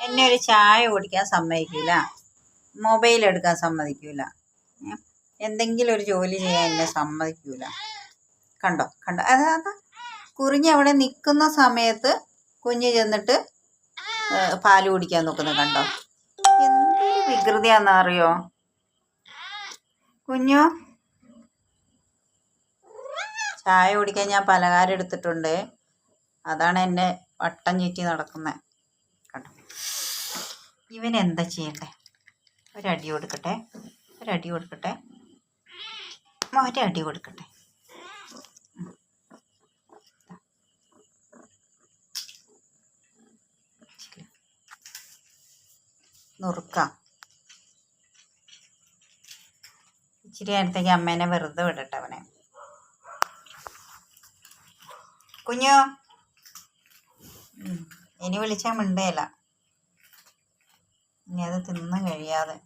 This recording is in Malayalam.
എന്നെ ഒരു ചായ കുടിക്കാൻ സമ്മതിക്കില്ല, മൊബൈൽ എടുക്കാൻ സമ്മതിക്കില്ല, എന്തെങ്കിലും ഒരു ജോലി ചെയ്യാൻ എന്നെ സമ്മതിക്കില്ല. കണ്ടോ കണ്ടോ, അതാ കുറിഞ്ഞ് അവിടെ നിൽക്കുന്ന സമയത്ത് കുഞ്ഞ് ചെന്നിട്ട് പാല് കുടിക്കാൻ നോക്കുന്നത് കണ്ടോ. എന്തൊരു വികൃതിയാണെന്നറിയോ കുഞ്ഞു. ചായ കുടിക്കാൻ ഞാൻ പലഹാരം എടുത്തിട്ടുണ്ട്, അതാണ് എന്നെ വട്ടം ചുറ്റി നടക്കുന്നത് കണ്ടോ. ഇവനെന്താ ചെയ്യണ്ടേ? ഒരടി കൊടുക്കട്ടെ, ഒരടി കൊടുക്കട്ടെ, ഒരടി കൊടുക്കട്ടെ. നുറുക്കാം. ഇച്ചിരി നേരത്തേക്ക് അമ്മേനെ വെറുതെ വിടട്ടെ അവനെ. കുഞ്ഞു ഇനി വിളിച്ചാൽ മിണ്ടേല, ഇനി അത് തിന്ന് കഴിയാതെ.